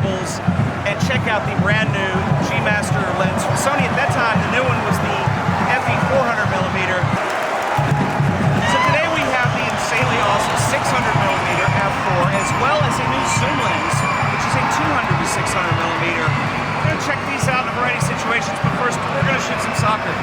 considerables and check out the brand new G Master lens from Sony. At that time, the new one was the FE 400mm. So today we have the insanely awesome 600mm f4, as well as a new zoom lens, which is a 200 to 600mm. We're going to check these out in a variety of situations, but first we're going to shoot some soccer.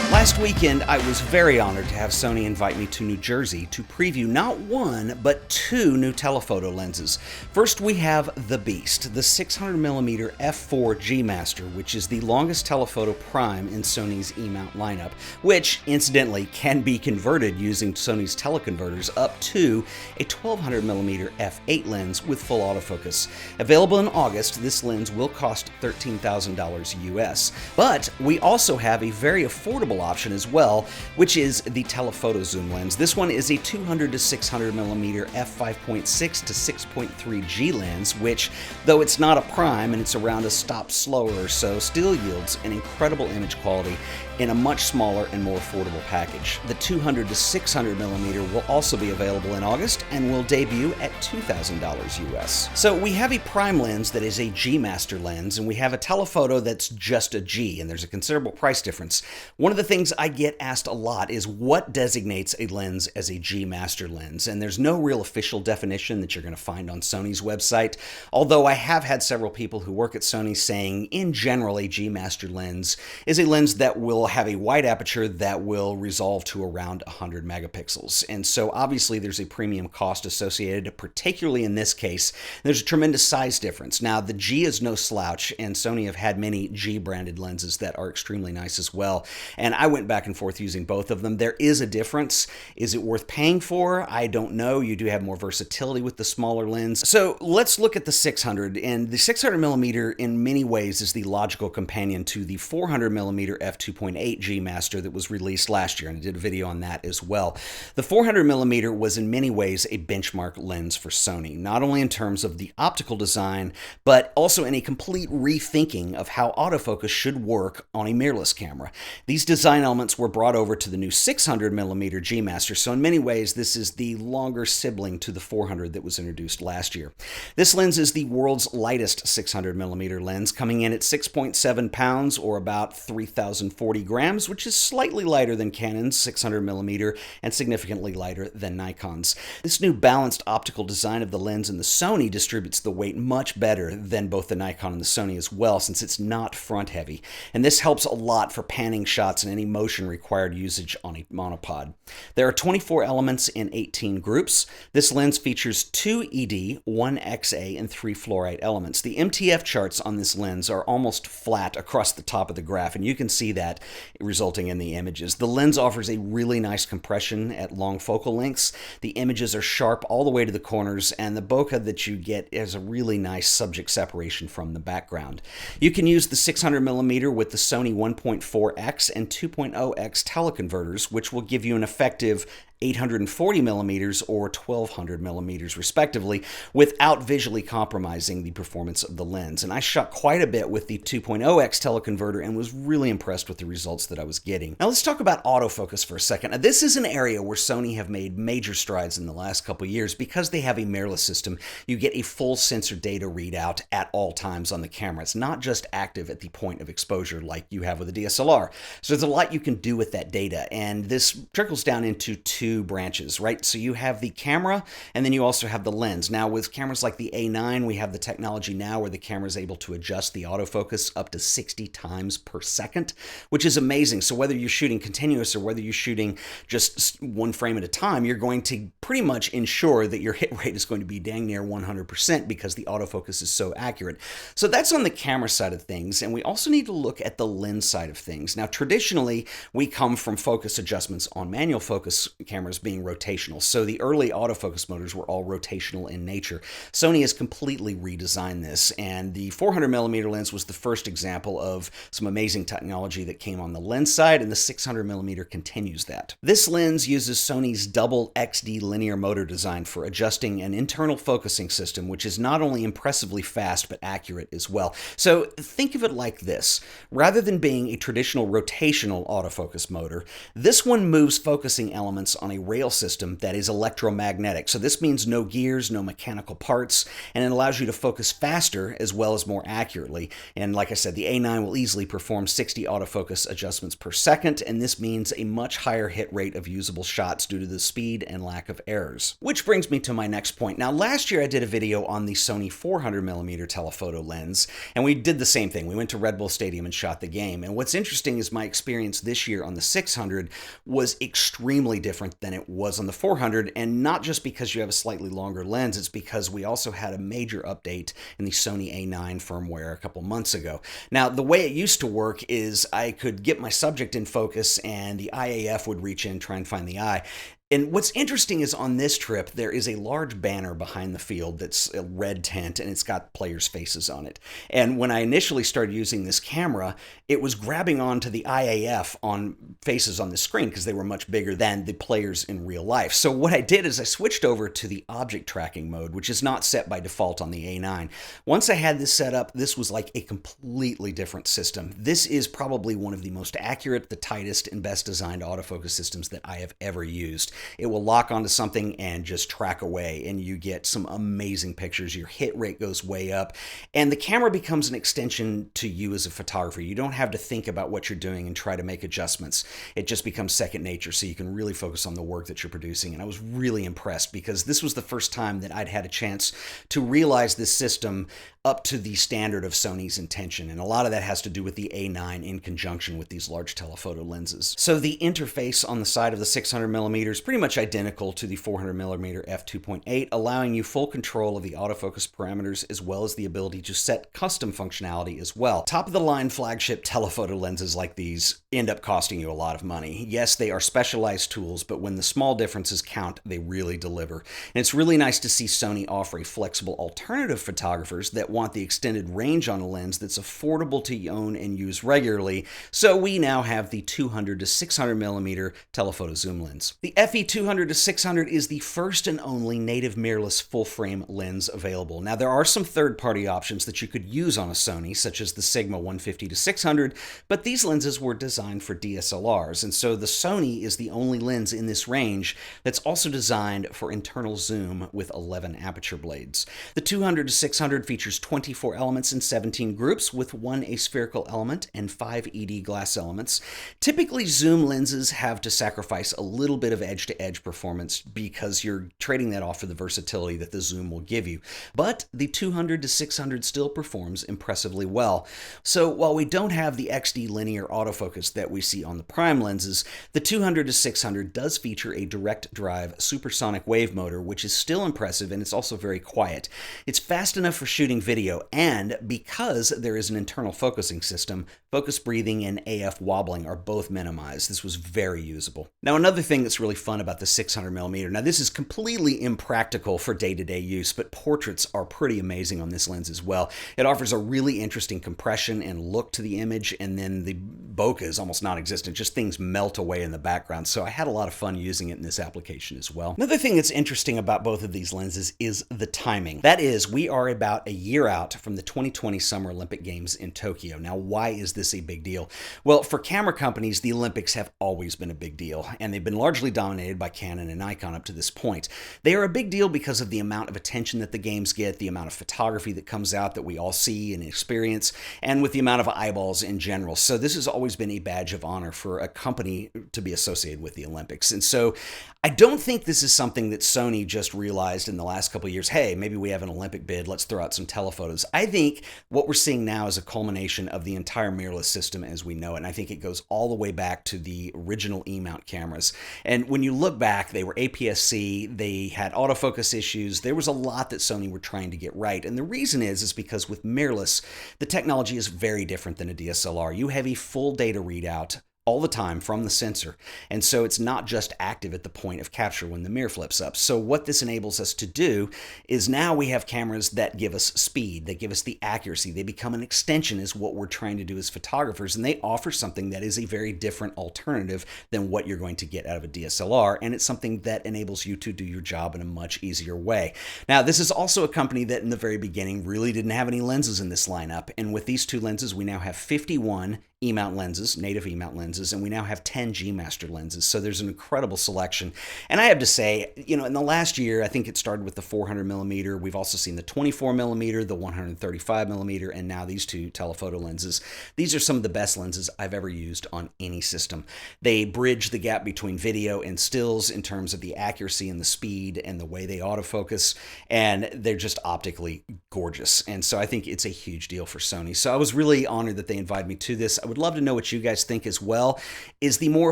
Last weekend, I was very honored to have Sony invite me to New Jersey to preview not one, but two new telephoto lenses. First, we have the Beast, the 600mm f4 G Master, which is the longest telephoto prime in Sony's E-mount lineup, which, incidentally, can be converted using Sony's teleconverters up to a 1200mm f8 lens with full autofocus. Available in August, this lens will cost $13,000 US. But we also have a very affordable option as well, which is the telephoto zoom lens. This one is a 200 to 600mm f5.6 to 6.3 G lens, which, though it's not a prime and it's around a stop slower or so, still yields an incredible image quality in a much smaller and more affordable package. The 200 to 600mm will also be available in August and will debut at $2,000 US. So we have a prime lens that is a G Master lens, and we have a telephoto that's just a G, and there's a considerable price difference. One of the things I get asked a lot is what designates a lens as a G Master lens, and there's no real official definition that you're going to find on Sony's website, although I have had several people who work at Sony saying in general a G Master lens is a lens that will have a wide aperture that will resolve to around 100 megapixels. And so obviously there's a premium cost associated, particularly in this case. There's a tremendous size difference. Now the G is no slouch, and Sony have had many G branded lenses that are extremely nice as well. And I went back and forth using both of them. There is a difference. Is it worth paying for? I don't know. You do have more versatility with the smaller lens. So let's look at the 600. And the 600mm in many ways is the logical companion to the 400mm f2.8 G Master that was released last year, and I did a video on that as well. The 400mm was in many ways a benchmark lens for Sony, not only in terms of the optical design, but also in a complete rethinking of how autofocus should work on a mirrorless camera. These design elements were brought over to the new 600mm G Master, so in many ways this is the longer sibling to the 400 that was introduced last year. This lens is the world's lightest 600mm lens, coming in at 6.7 pounds or about 3,040 grams, which is slightly lighter than Canon's 600mm and significantly lighter than Nikon's. This new balanced optical design of the lens in the Sony distributes the weight much better than both the Nikon and the Sony as well, since it's not front heavy, and this helps a lot for panning shots and any motion required usage on a monopod. There are 24 elements in 18 groups. This lens features 2 ED, 1 XA, and 3 fluorite elements. The MTF charts on this lens are almost flat across the top of the graph, and you can see that resulting in the images. The lens offers a really nice compression at long focal lengths. The images are sharp all the way to the corners, and the bokeh that you get is a really nice subject separation from the background. You can use the 600mm with the Sony 1.4x and 2.0x teleconverters, which will give you an effective 840mm or 1200mm respectively, without visually compromising the performance of the lens. And I shot quite a bit with the 2.0x teleconverter and was really impressed with the results that I was getting. Now let's talk about autofocus for a second. Now, this is an area where Sony have made major strides in the last couple years. Because they have a mirrorless system, you get a full sensor data readout at all times on the camera. It's not just active at the point of exposure like you have with a DSLR. So there's a lot you can do with that data, and this trickles down into two branches, right? So you have the camera, and then you also have the lens. Now with cameras like the A9, we have the technology now where the camera is able to adjust the autofocus up to 60 times per second, which is amazing. So whether you're shooting continuous or whether you're shooting just one frame at a time, you're going to pretty much ensure that your hit rate is going to be dang near 100% because the autofocus is so accurate. So that's on the camera side of things, and we also need to look at the lens side of things. Now traditionally, we come from focus adjustments on manual focus cameras cameras being rotational. So the early autofocus motors were all rotational in nature. Sony has completely redesigned this, and the 400mm lens was the first example of some amazing technology that came on the lens side, and the 600mm continues that. This lens uses Sony's double XD linear motor design for adjusting an internal focusing system, which is not only impressively fast but accurate as well. So think of it like this. Rather than being a traditional rotational autofocus motor, this one moves focusing elements on a rail system that is electromagnetic. So this means no gears, no mechanical parts, and it allows you to focus faster as well as more accurately. And like I said, the A9 will easily perform 60 autofocus adjustments per second, and this means a much higher hit rate of usable shots due to the speed and lack of errors. Which brings me to my next point. Now, last year I did a video on the Sony 400mm telephoto lens, and we did the same thing. We went to Red Bull Stadium and shot the game. And what's interesting is my experience this year on the 600 was extremely different than it was on the 400, and not just because you have a slightly longer lens, it's because we also had a major update in the Sony A9 firmware a couple months ago. Now, the way it used to work is I could get my subject in focus and the IAF would reach in, try and find the eye. And what's interesting is on this trip, there is a large banner behind the field that's a red tint, and it's got players' faces on it. And when I initially started using this camera, it was grabbing onto the IAF on faces on the screen because they were much bigger than the players in real life. So what I did is I switched over to the object tracking mode, which is not set by default on the A9. Once I had this set up, this was like a completely different system. This is probably one of the most accurate, the tightest, and best designed autofocus systems that I have ever used. It will lock onto something and just track away, and you get some amazing pictures. Your hit rate goes way up, and the camera becomes an extension to you as a photographer. You don't have to think about what you're doing and try to make adjustments. It just becomes second nature, so you can really focus on the work that you're producing. And I was really impressed because this was the first time that I'd had a chance to realize this system up to the standard of Sony's intention, and a lot of that has to do with the A9 in conjunction with these large telephoto lenses. So the interface on the side of the 600mm is pretty much identical to the 400mm f2.8, allowing you full control of the autofocus parameters as well as the ability to set custom functionality as well. Top-of-the-line flagship telephoto lenses like these end up costing you a lot of money. Yes, they are specialized tools, but when the small differences count, they really deliver. And it's really nice to see Sony offer a flexible alternative for photographers that want the extended range on a lens that's affordable to own and use regularly. So we now have the 200 to 600mm telephoto zoom lens. The FE200 to 600 is the first and only native mirrorless full-frame lens available. Now, there are some third-party options that you could use on a Sony, such as the Sigma 150 to 600, but these lenses were designed for DSLRs, and so the Sony is the only lens in this range that's also designed for internal zoom with 11 aperture blades. The 200 to 600 features 24 elements in 17 groups with 1 aspherical element and 5 ED glass elements. Typically, zoom lenses have to sacrifice a little bit of edge-to-edge performance because you're trading that off for the versatility that the zoom will give you. But the 200 to 600 still performs impressively well. So while we don't have the XD linear autofocus that we see on the prime lenses, the 200 to 600 does feature a direct drive supersonic wave motor, which is still impressive, and it's also very quiet. It's fast enough for shooting video, and because there is an internal focusing system, focus breathing and AF wobbling are both minimized. This was very usable. Now, another thing that's really fun about the 600mm, now this is completely impractical for day-to-day use, but portraits are pretty amazing on this lens as well. It offers a really interesting compression and look to the image, and then the bokeh is almost non-existent, just things melt away in the background, so I had a lot of fun using it in this application as well. Another thing that's interesting about both of these lenses is the timing. That is, we are about a year out from the 2020 Summer Olympic Games in Tokyo. Now, why is this a big deal? Well, for camera companies, the Olympics have always been a big deal, and they've been largely dominated by Canon and Nikon up to this point. They are a big deal because of the amount of attention that the games get, the amount of photography that comes out that we all see and experience, and with the amount of eyeballs in general. So this has always been a badge of honor for a company to be associated with the Olympics. And so I don't think this is something that Sony just realized in the last couple of years, hey, maybe we have an Olympic bid, let's throw out some telephotos. I think what we're seeing now is a culmination of the entire mirrorless system as we know it, and I think it goes all the way back to the original E-mount cameras. And when you look back, they were APS-C, they had autofocus issues, there was a lot that Sony were trying to get right, and the reason is because with mirrorless, the technology is very different than a DSLR. You have a full data readout all the time from the sensor. And so it's not just active at the point of capture when the mirror flips up. So what this enables us to do is now we have cameras that give us speed, they give us the accuracy, they become an extension is what we're trying to do as photographers, and they offer something that is a very different alternative than what you're going to get out of a DSLR, and it's something that enables you to do your job in a much easier way. Now, this is also a company that in the very beginning really didn't have any lenses in this lineup, and with these two lenses we now have 51 E-mount lenses, native E-mount lenses, and we now have 10 G Master lenses. So there's an incredible selection. And I have to say, you know, in the last year, I think it started with the 400 millimeter. We've also seen the 24 millimeter, the 135 millimeter, and now these two telephoto lenses. These are some of the best lenses I've ever used on any system. They bridge the gap between video and stills in terms of the accuracy and the speed and the way they autofocus, and they're just optically gorgeous. And so I think it's a huge deal for Sony. So I was really honored that they invited me to this. I would love to know what you guys think as well. Is the more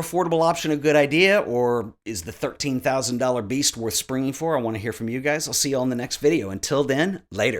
affordable option a good idea, or is the $13,000 beast worth springing for? I want to hear from you guys. I'll see you all in the next video. Until then, later.